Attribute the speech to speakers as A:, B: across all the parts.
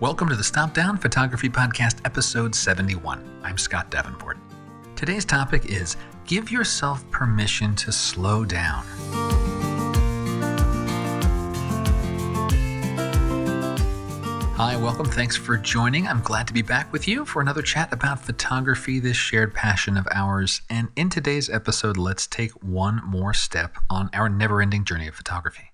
A: Welcome to the Stop Down Photography Podcast, episode 71. I'm Scott Davenport. Today's topic is give yourself permission to slow down. Hi, welcome. Thanks for joining. I'm glad to be back with you for another chat about photography, this shared passion of ours. And in today's episode, let's take one more step on our never-ending journey of photography.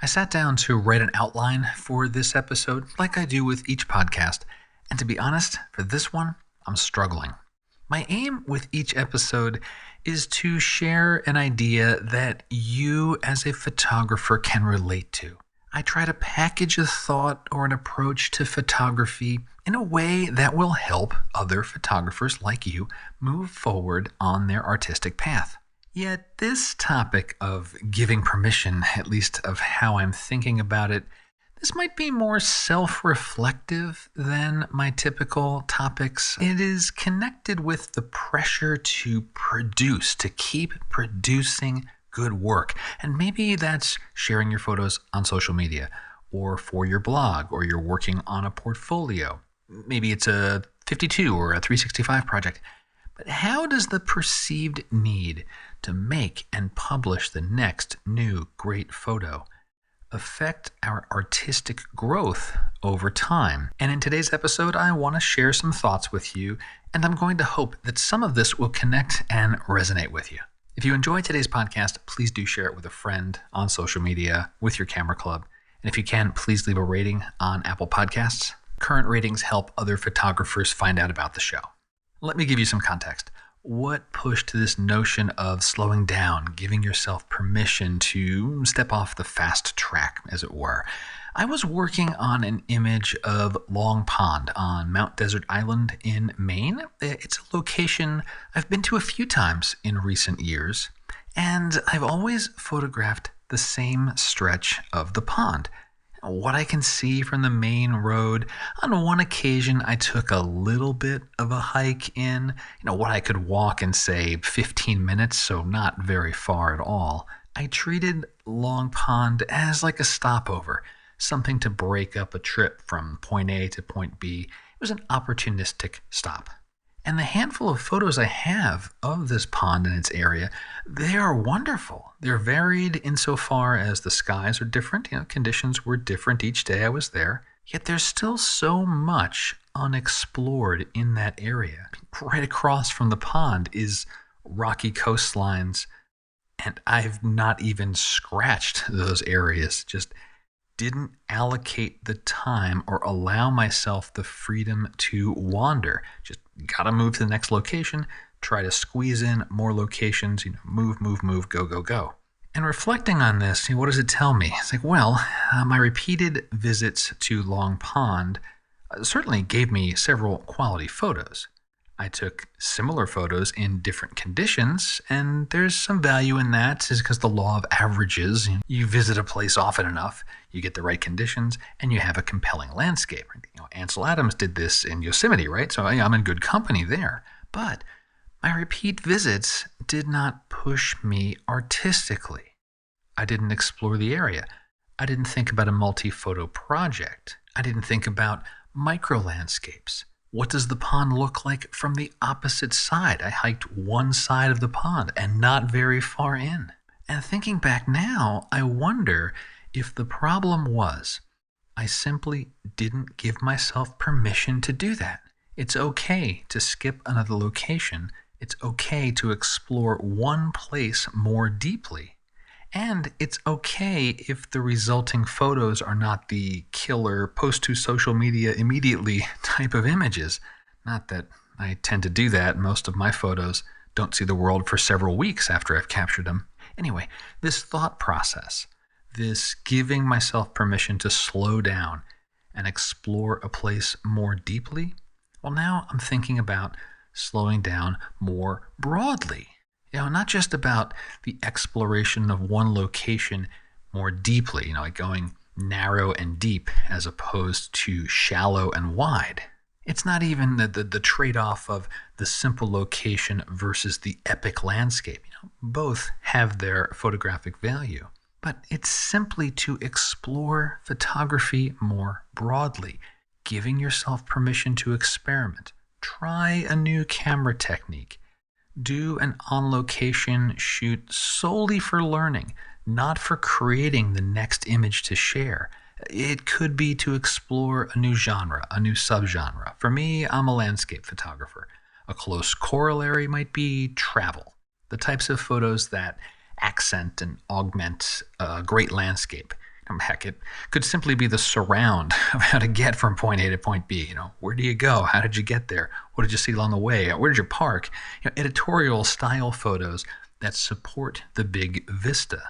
A: I sat down to write an outline for this episode, like I do with each podcast, and to be honest, for this one, I'm struggling. My aim with each episode is to share an idea that you as a photographer can relate to. I try to package a thought or an approach to photography in a way that will help other photographers like you move forward on their artistic path. Yet this topic of giving permission, at least of how I'm thinking about it, this might be more self-reflective than my typical topics. It is connected with the pressure to produce, to keep producing good work. And maybe that's sharing your photos on social media or for your blog, or you're working on a portfolio. Maybe it's a 52 or a 365 project. But how does the perceived need to make and publish the next new great photo affect our artistic growth over time? And in today's episode, I want to share some thoughts with you, and I'm going to hope that some of this will connect and resonate with you. If you enjoyed today's podcast, please do share it with a friend on social media, with your camera club. And if you can, please leave a rating on Apple Podcasts. Current ratings help other photographers find out about the show. Let me give you some context. What pushed this notion of slowing down, giving yourself permission to step off the fast track, as it were? I was working on an image of Long Pond on Mount Desert Island in Maine. It's a location I've been to a few times in recent years, and I've always photographed the same stretch of the pond. What I can see from the main road. On one occasion, I took a little bit of a hike in, what I could walk in, say, 15 minutes, so not very far at all. I treated Long Pond as like a stopover, something to break up a trip from point A to point B. It was an opportunistic stop. And the handful of photos I have of this pond and its area, they are wonderful. They're varied insofar as the skies are different. Conditions were different each day I was there. Yet there's still so much unexplored in that area. Right across from the pond is rocky coastlines, and I've not even scratched those areas. Just didn't allocate the time or allow myself the freedom to wander. Just gotta move to the next location, try to squeeze in more locations, move, go. And reflecting on this, what does it tell me? It's like, my repeated visits to Long Pond certainly gave me several quality photos. I took similar photos in different conditions, and there's some value in that, is because the law of averages. You visit a place often enough, you get the right conditions, and you have a compelling landscape. Ansel Adams did this in Yosemite, right? So I'm in good company there. But my repeat visits did not push me artistically. I didn't explore the area. I didn't think about a multi-photo project. I didn't think about micro-landscapes. What does the pond look like from the opposite side? I hiked one side of the pond and not very far in. And thinking back now, I wonder if the problem was I simply didn't give myself permission to do that. It's okay to skip another location. It's okay to explore one place more deeply. And it's okay if the resulting photos are not the killer post to social media immediately type of images. Not that I tend to do that. Most of my photos don't see the world for several weeks after I've captured them. Anyway, this thought process, this giving myself permission to slow down and explore a place more deeply, now I'm thinking about slowing down more broadly. Not just about the exploration of one location more deeply, like going narrow and deep as opposed to shallow and wide. It's not even the trade-off of the simple location versus the epic landscape. Both have their photographic value. But it's simply to explore photography more broadly, giving yourself permission to experiment, try a new camera technique, do an on-location shoot solely for learning, not for creating the next image to share. It could be to explore a new genre, a new subgenre. For me, I'm a landscape photographer. A close corollary might be travel, the types of photos that accent and augment a great landscape. Heck, it could simply be the surround of how to get from point A to point B. Where do you go? How did you get there? What did you see along the way? Where did you park? Editorial style photos that support the big vista.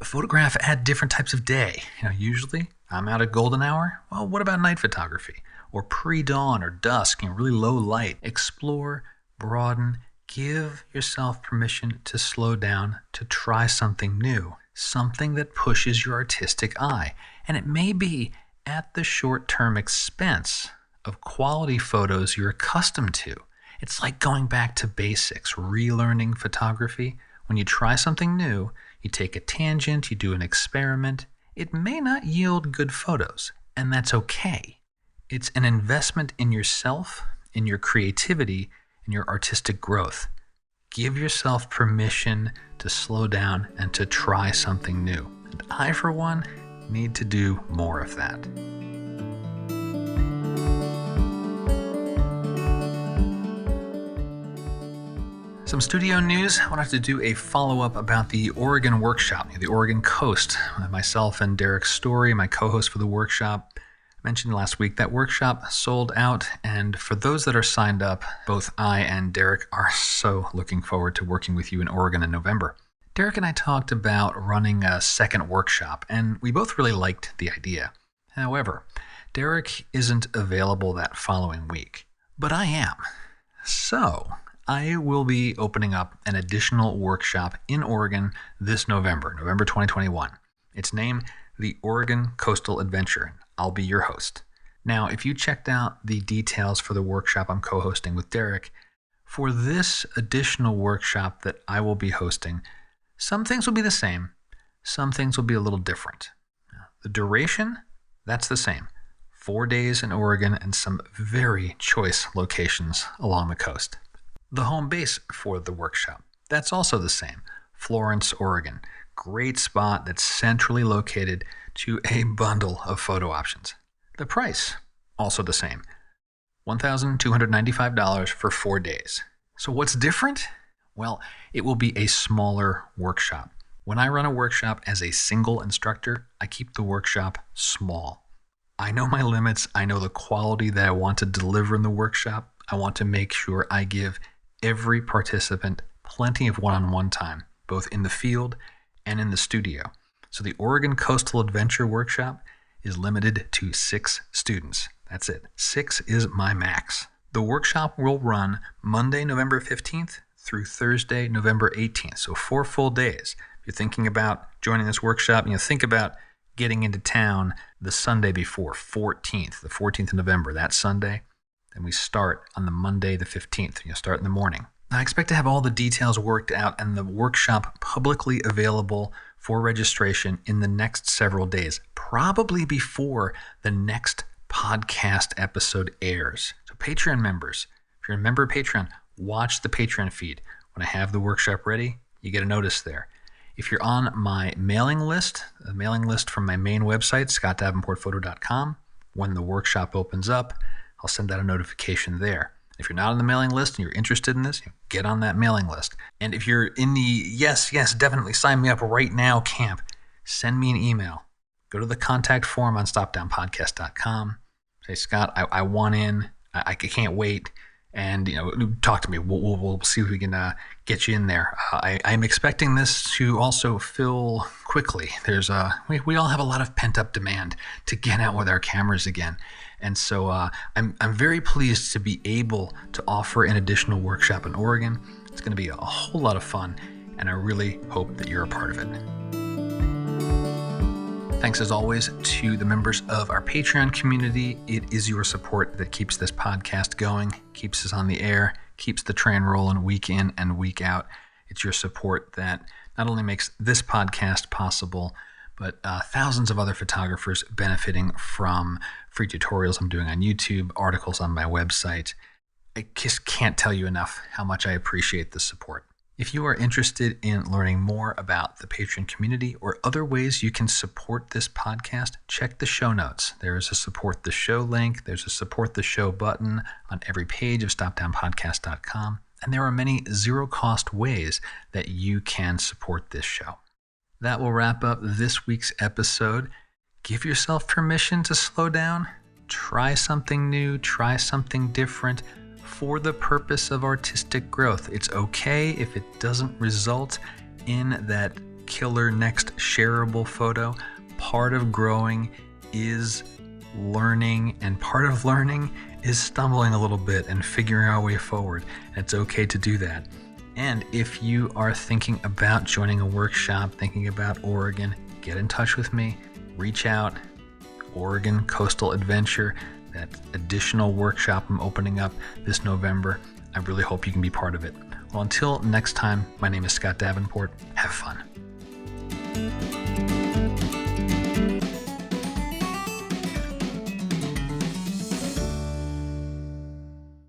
A: Photograph at different types of day. Usually I'm out at golden hour. Well, what about night photography? Or pre-dawn or dusk, really low light. Explore, broaden, give yourself permission to slow down, to try something new. Something that pushes your artistic eye. And it may be at the short-term expense of quality photos you're accustomed to. It's like going back to basics, relearning photography. When you try something new, you take a tangent, you do an experiment. It may not yield good photos, and that's okay. It's an investment in yourself, in your creativity, in your artistic growth. Give yourself permission to slow down and to try something new. And I, for one, need to do more of that. Some studio news. I wanted to do a follow-up about the Oregon workshop, the Oregon Coast. Myself and Derek Story, my co-host for the workshop, mentioned last week that workshop sold out, and for those that are signed up, both I and Derek are so looking forward to working with you in Oregon in November. Derek and I talked about running a second workshop, and we both really liked the idea. However, Derek isn't available that following week, but I am. So I will be opening up an additional workshop in Oregon this November 2021. Its name, the Oregon Coastal Adventure. I'll be your host. Now, if you checked out the details for the workshop I'm co-hosting with Derek, for this additional workshop that I will be hosting, some things will be the same, some things will be a little different. The duration, that's the same. 4 days in Oregon and some very choice locations along the coast. The home base for the workshop, that's also the same. Florence, Oregon. Great spot that's centrally located to a bundle of photo options. The price, also the same. $1,295 for 4 days. So what's different? Well, it will be a smaller workshop. When I run a workshop as a single instructor, I keep the workshop small. I know my limits. I know the quality that I want to deliver in the workshop. I want to make sure I give every participant plenty of one-on-one time, both in the field and in the studio. So the Oregon Coastal Adventure Workshop is limited to 6 students. That's it. 6 is my max. The workshop will run Monday, November 15th through Thursday, November 18th. So 4 full days. If you're thinking about joining this workshop, think about getting into town the Sunday before, the 14th of November, that Sunday. Then we start on the Monday, the 15th. Start in the morning. I expect to have all the details worked out and the workshop publicly available for registration in the next several days, probably before the next podcast episode airs. So Patreon members, if you're a member of Patreon, watch the Patreon feed. When I have the workshop ready, you get a notice there. If you're on my mailing list, the mailing list from my main website, scottdavenportphoto.com, when the workshop opens up, I'll send out a notification there. If you're not on the mailing list and you're interested in this, get on that mailing list. And if you're in the yes, definitely sign me up right now camp, send me an email. Go to the contact form on stopdownpodcast.com. Say, Scott, I want in. I can't wait. And talk to me. We'll see if we can get you in there. I'm expecting this to also fill quickly. There's we all have a lot of pent up demand to get out with our cameras again. And so I'm very pleased to be able to offer an additional workshop in Oregon. It's going to be a whole lot of fun, and I really hope that you're a part of it. Thanks as always to the members of our Patreon community. It is your support that keeps this podcast going, keeps us on the air, keeps the train rolling week in and week out. It's your support that not only makes this podcast possible, but thousands of other photographers benefiting from free tutorials I'm doing on YouTube, articles on my website. I just can't tell you enough how much I appreciate the support. If you are interested in learning more about the Patreon community or other ways you can support this podcast, check the show notes. There is a support the show link. There's a support the show button on every page of stopdownpodcast.com. And there are many zero-cost ways that you can support this show. That will wrap up this week's episode. Give yourself permission to slow down. Try something new. Try something different for the purpose of artistic growth. It's okay if it doesn't result in that killer next shareable photo. Part of growing is learning, and part of learning is stumbling a little bit and figuring our way forward. It's okay to do that. And if you are thinking about joining a workshop, thinking about Oregon, get in touch with me. Reach out. Oregon Coastal Adventure, that additional workshop I'm opening up this November. I really hope you can be part of it. Well, until next time, my name is Scott Davenport. Have fun.